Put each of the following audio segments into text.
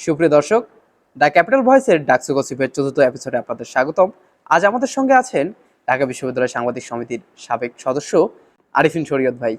সুপ্রিয় দর্শক, the capital ভয়েসের ডাকসু গসিপের চতুর্থ এপিসোডে আপনাদের স্বাগতম। আজ আমাদের সঙ্গে আছেন ঢাকা বিশ্ববিদ্যালয় সাংবাদিক সমিতির সাবেক সদস্য আরিফিন শরীয়ত ভাই।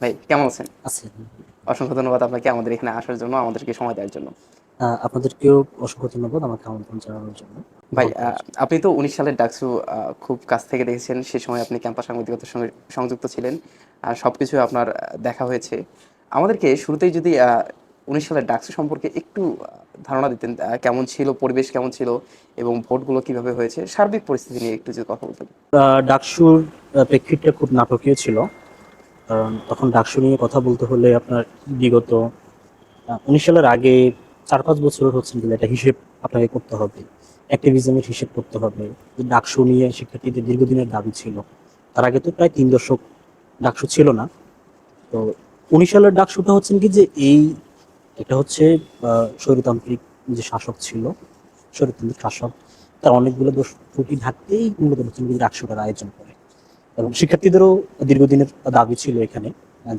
ভাই কেমন আছেন? আছে। অসংখ্য ধন্যবাদ আপনাকে আমাদের এখানে আসার জন্য, আমাদেরকে সময় দেওয়ার জন্য। আপনাদেরকেও অসংখ্য ধন্যবাদ আমাকে আমন্ত্রণ জানানোর জন্য, ভাই গ্রহণ করার জন্য। আপনি তো 19 সালের ডাকসু খুব কাছ থেকে দেখেছেন। সে সময় আপনি ক্যাম্পাস সাংবাদিকতার সঙ্গে সংযুক্ত ছিলেন, আর সবকিছু আপনার দেখা হয়েছে। আমাদেরকে শুরুতেই যদি 19 সালের ডাকসু সম্পর্কে একটু ধারণা দিতেন, কেমন ছিল পরিবেশ, কেমন ছিল এবং ভোটগুলো কিভাবে হয়েছে, সার্বিক পরিস্থিতি নিয়ে একটু যদি কথা বলতেন। ডাকসুর প্রেক্ষিতটা খুব নাটকীয় ছিল, কারণ তখন ডাকসু নিয়ে কথা বলতে হলে আপনার বিগত 19 সালের আগে 4-5 বছর হচ্ছে গেলে একটা হিসেব আপনাকে করতে হবে, অ্যাক্টিভিজমের হিসেব করতে হবে। যে ডাকসু নিয়ে শিক্ষার্থীদের দীর্ঘদিনের দাবি ছিল। তার আগে তো প্রায় 3 দশক ডাকসু ছিল না। তো 19 সালের ডাকসুটা হচ্ছেন কি যে এটা হচ্ছে স্বৈরতান্ত্রিক যে শাসক ছিল, স্বৈরতান্ত্রিক শাসক, তার অনেকগুলো দোষ ত্রুটি ঢাকতেই মূলত হচ্ছে ডাকসুটার আয়োজন করে। এবং শিক্ষার্থীদেরও দীর্ঘদিনের দাবি ছিল এখানে,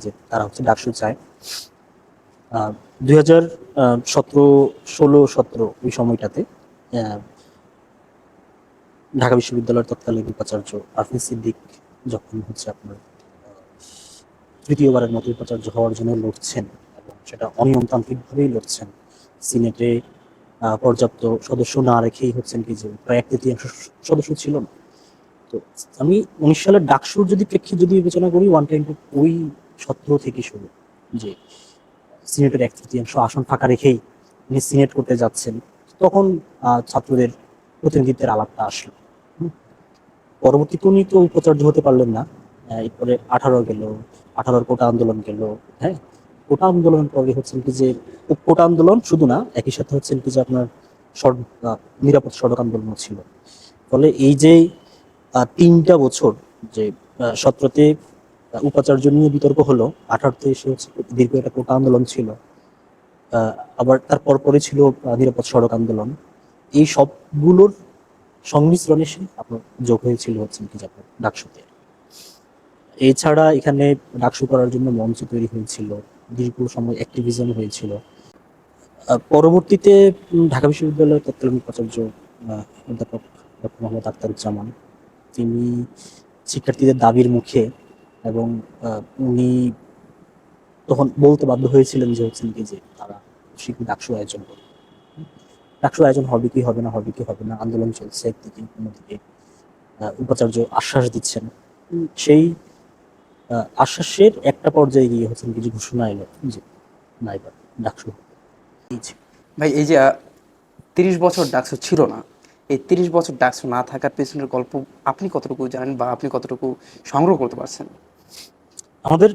যে তারা হচ্ছে ডাকসু চায়। 2017, 16-17 ওই সময়টাতে আহ, ঢাকা বিশ্ববিদ্যালয়ের তৎকালীন উপাচার্য আরফিন সিদ্দিক যখন হচ্ছে আপনার তৃতীয়বারের মতো উপাচার্য হওয়ার জন্য লড়ছেন, এবং সেটা অনিয়মতান্ত্রিকভাবেই লড়ছেন। সিনেটে পর্যাপ্ত সদস্য না রেখেই হচ্ছেন কি যে প্রায় 1/3 সদস্য ছিল না। তো আমি 19 সালের ডাকসুর যদি প্রেক্ষিত যদি বিবেচনা করি, ওয়ান টাইম ওই 17 থেকে শুরু, যে সিনেটের 1/3 আসন ফাঁকা রেখেই উনি সিনেট করতে যাচ্ছেন। তখন ছাত্রদের প্রতিনিধিত্বের আলাপটা আসলো। হুম। পরবর্তীতে উনি তো উপাচার্য হতে পারলেন না। এরপরে 18 গেল, 18-র কোটা আন্দোলন গেল। হ্যাঁ, কোটা আন্দোলনের পরে হচ্ছেন কি যে কোটা আন্দোলন শুধু না, একই সাথে হচ্ছেন কি যে আপনার সড়ক নিরাপদ সড়ক আন্দোলন ছিল। ফলে এই যে 3টা বছর যে 17-তে উপাচার্য নিয়ে বিতর্ক হলো, 18-তে এসে হচ্ছে দীর্ঘ একটা কোটা আন্দোলন ছিল। আবার তার পরপরই ছিল নিরাপদ সড়ক আন্দোলন। এই সবগুলোর সংমিশ্রণে সে আপনার যোগ হয়েছিল হচ্ছে কি যে আপনার ডাকসুতে। এছাড়া এখানে ডাকসু করার জন্য মঞ্চ তৈরি হয়েছিল, দীর্ঘ সময় অ্যাক্টিভিজম হয়েছিল। পরবর্তীতে ঢাকা বিশ্ববিদ্যালয়ের তৎকালীন উপাচার্য অধ্যাপক ডক্টর মোহাম্মদ আখতারুজ্জামান, তিনি শিক্ষার্থীদের দাবির মুখে, এবং উনি তখন বলতে বাধ্য হয়েছিলেন যে হচ্ছেন কি যে তারা শীঘ্র ডাকসু আয়োজন করবে। ডাকসু আয়োজন হবে কি হবে না, হবে কি হবে না, আন্দোলন চলছে একদিকে, অন্যদিকে উপাচার্য আশ্বাস দিচ্ছেন। সেই আশ্বাসের একটা পর্যায়ে গিয়ে হচ্ছেন কিছু ঘোষণা এলো যে না, এবার ডাকসু হবে। এই ছিল। ভাই এই যে 30 বছর ডাকসু ছিল না, এই 30 বছর ডাকসু না থাকার পেছনের গল্প আপনি কতটুকু জানেন বা আপনি কতটুকু সংগ্রহ করতে পারছেন? আমাদের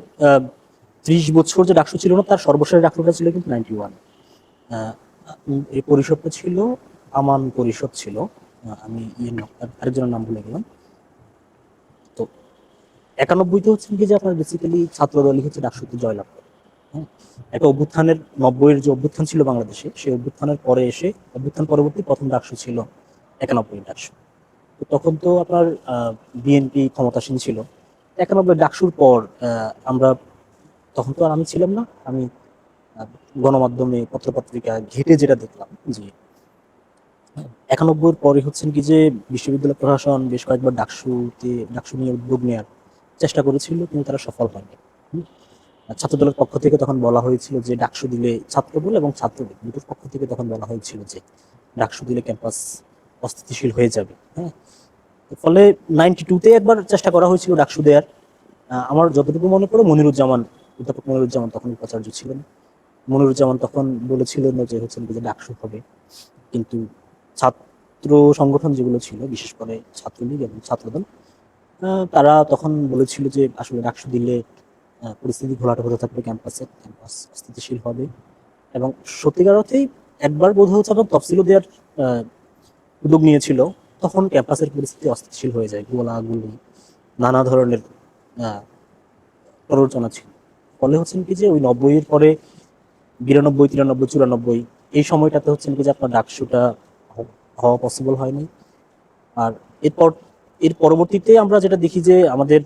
30 বছর যে ডাকসু ছিল না, তার সর্বশেষ ডাকসুটা ছিল কিন্তু 91। এই পরিষদটা ছিল আমান পরিষদ ছিল। আমি আরেকজনের নাম ভুলে গেলাম। তো 91-তে হচ্ছেন কি যে আপনার বেসিক্যালি ছাত্রদলই হচ্ছে ডাকসুতে জয়লাভ করে। হ্যাঁ, একটা অভ্যুত্থানের 90-এর যে অভ্যুত্থান ছিল বাংলাদেশে, সেই অভ্যুত্থানের পরে এসে অভ্যুত্থান পরবর্তী প্রথম ডাকসু ছিল 91 ডাকসু। তো তখন তো আপনার বিএনপি ক্ষমতাসীন ছিল। 91 ডাকসুর পর আমরা, তখন তো আর আমি ছিলাম না, আমি গণমাধ্যমে পত্রপত্রিকা ঘেটে যেটা দেখলাম যে 91-এর পরে হচ্ছেন কি যে বিশ্ববিদ্যালয় প্রশাসন বেশ কয়েকবার ডাকসু নিয়ে উদ্যোগ নেওয়ার চেষ্টা করেছিল, কিন্তু তারা সফল হয়নি। হুম। ছাত্রদলের পক্ষ থেকে তখন বলা হয়েছিল যে ডাকসু দিলে, ছাত্রদল এবং ছাত্রদল দুটোর পক্ষ থেকে তখন বলা হয়েছিল যে ডাকসু দিলে ক্যাম্পাস অস্থিতিশীল হয়ে যাবে। হ্যাঁ, ফলে 92-তে একবার চেষ্টা করা হয়েছিল ডাকসু দেওয়ার। আমার যতটুকু মনে পড়ে, অধ্যাপক মনিরুজ্জামান তখন উপাচার্য ছিলেন। মনিরুজ্জামান তখন বলেছিলেন যে হচ্ছে যে ডাকসু হবে, কিন্তু ছাত্র সংগঠন যেগুলো ছিল, বিশেষ করে ছাত্রলীগ এবং ছাত্রদল, তারা তখন বলেছিল যে আসলে ডাকসু দিলে পরিস্থিতি ঘোলাটে হতে থাকবে, ক্যাম্পাস অস্থিতিশীল হবে। এবং সত্যিকার অর্থেই একবার বোধ হচ্ছে আপনার তফসিলও দেওয়ার উদ্যোগ নিয়েছিল। তখন ক্যাম্পাসের পরিস্থিতি অস্থিতিশীল হয়ে যায়, গোলাগুলি, নানা ধরনের প্ররোচনা ছিল। ফলে হচ্ছেন কি যে ওই 90-এর পরে 92, 93, 94 এই সময়টাতে হচ্ছেন কি যে আপনার ডাকসুটা হওয়া পসিবল হয়নি। আর এরপর এর পরবর্তীতে আমরা যেটা দেখি যে আমাদের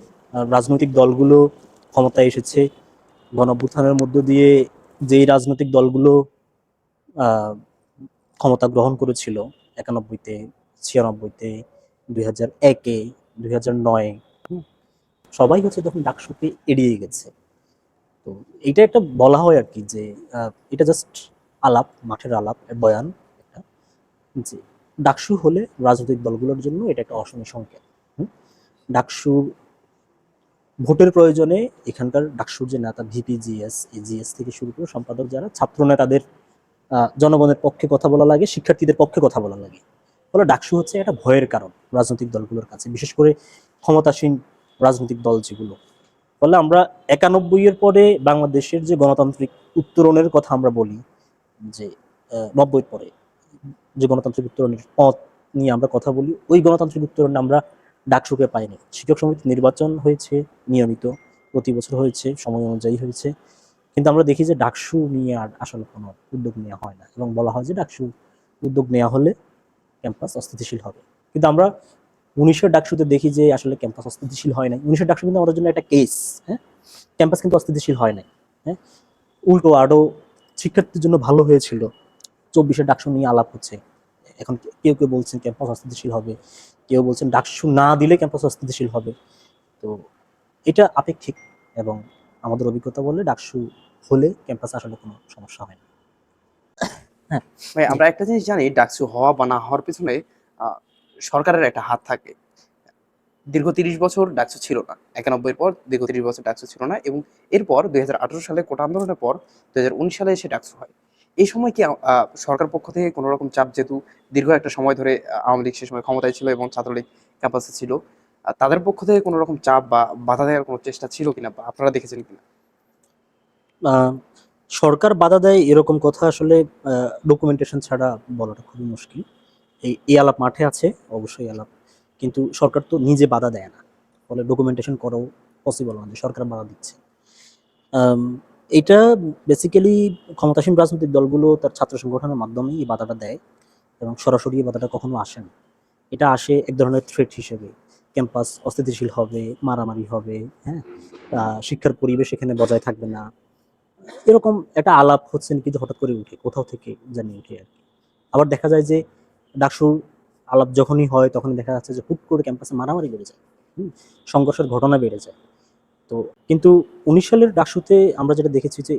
রাজনৈতিক দলগুলো ক্ষমতায় এসেছে, গণঅভ্যুত্থানের মধ্য দিয়ে যেই রাজনৈতিক দলগুলো আহ, ক্ষমতা গ্রহণ করেছিল 91-তে, 96-তে, 2001-এ, 2009-এ। সবাই হচ্ছে তখন ডাকসুকে এড়িয়ে গেছে। তো এইটা একটা বলা হয় আর কি যে এটা জাস্ট আলাপ, মাঠের আলাপ, বয়ান একটা, যে ডাকসু হলে রাজনৈতিক দলগুলোর জন্য এটা একটা অশনি সংকেত। ডাকসু ভোটের প্রয়োজনে এখানকার ডাকসুর যে নেতা ভিপি, জিএস, এই জিএস থেকে শুরু করে সম্পাদক যারা ছাত্র নেতাদের জনগণের পক্ষে কথা বলা লাগে, শিক্ষার্থীদের পক্ষে কথা বলা লাগে। ফলে ডাকসু হচ্ছে একটা ভয়ের কারণ রাজনৈতিক দলগুলোর কাছে, বিশেষ করে ক্ষমতাসীন রাজনৈতিক দল যেগুলো। ফলে আমরা 91-এর পরে বাংলাদেশের যে গণতান্ত্রিক উত্তরণের কথা আমরা বলি, যে 90-এর পরে যে গণতান্ত্রিক উত্তরণের পথ নিয়ে আমরা কথা বলি, ওই গণতান্ত্রিক উত্তরণে আমরা ডাকসুকে পাইনি। শিক্ষক সমিতি নির্বাচন হয়েছে নিয়মিত, প্রতি বছর হয়েছে, সময় অনুযায়ী হয়েছে, কিন্তু আমরা দেখি যে ডাকসু নিয়ে আর আসলে কোনো উদ্যোগ নেওয়া হয় না, এবং বলা হয় যে ডাকসু উদ্যোগ নেওয়া হলে ক্যাম্পাস অস্থিতিশীল হবে। কিন্তু আমরা 19-এর ডাকসুতে দেখি যে আসলে ক্যাম্পাস অস্থিতিশীল হয় নাই। 19-এর ডাকসু কিন্তু আমাদের জন্য একটা কেস। হ্যাঁ, ক্যাম্পাস কিন্তু অস্থিতিশীল হয় নাই। হ্যাঁ, উল্টো আরো শিক্ষার্থীর জন্য ভালো হয়েছিল। 24-এর ডাকসু নিয়ে আলাপ হচ্ছে এখন। কেউ কেউ বলছেন ক্যাম্পাস অস্থিতিশীল হবে, কেউ বলছেন ডাকসু না দিলে ক্যাম্পাস অস্থিতিশীল হবে। তো এটা আপেক্ষিক, এবং আমাদের অভিজ্ঞতা বলে ডাকসু হলে ক্যাম্পাস আসলে কোনো সমস্যা হয় না। হ্যাঁ, ভাই আমরা একটা জিনিস জানি, ডাকসু হওয়া বা না হওয়ার পিছনে আহ, সরকারের একটা হাত থাকে। দীর্ঘ 30 বছর ডাকসু ছিল না, 91-এর পর দীর্ঘ 30 বছর ডাকসু ছিল না, এবং এরপর 2018 সালে কোটা আন্দোলনের পর 2019 সালে এসে ডাকসু হয়। এই সময় কি সরকার পক্ষ থেকে কোনো রকম চাপ, যেহেতু দীর্ঘ একটা সময় ধরে আওয়ামী লীগ সে সময় ক্ষমতায় ছিল এবং ছাত্রলীগ ক্যাম্পাসে ছিল, তাদের পক্ষ থেকে কোনো রকম চাপ বা বাধা দেওয়ার কোনো চেষ্টা ছিল কিনা, বা আপনারা দেখেছেন কিনা? আহ, সরকার বাধা দেয় এরকম কথা আসলে ডকুমেন্টেশন ছাড়া বলাটা খুবই মুশকিল। এই আলাপ মাঠে আছে, অবশ্যই আলাপ, কিন্তু সরকার তো নিজে বাধা দেয় না। ফলে ডকুমেন্টেশন করাও পসিবল না যে সরকার বাধা দিচ্ছে। আম, এটা বেসিক্যালি ক্ষমতাসীন রাজনৈতিক দলগুলো তার ছাত্র সংগঠনের মাধ্যমে এই বাধাটা দেয়, এবং সরাসরি এই বাধাটা কখনো আসে না। এটা আসে এক ধরনের থ্রেট হিসেবে, ক্যাম্পাস অস্থিতিশীল হবে, মারামারি হবে, হ্যাঁ, শিক্ষার পরিবেশ এখানে বজায় থাকবে না, এরকম একটা আলাপ হচ্ছে কিন্তু হঠাৎ করে উঠে কোথাও থেকে জানি উঠে আর কি। আবার দেখা যায় যে ডাকসুর আলাপ যখনই হয় তখন দেখা যাচ্ছে যে হুট করে ক্যাম্পাসে মারামারি বেড়ে যায়, সংঘর্ষের ঘটনা বেড়ে যায়। তো কিন্তু 19 সালের ডাকসুতে আমরা যেটা দেখেছি যে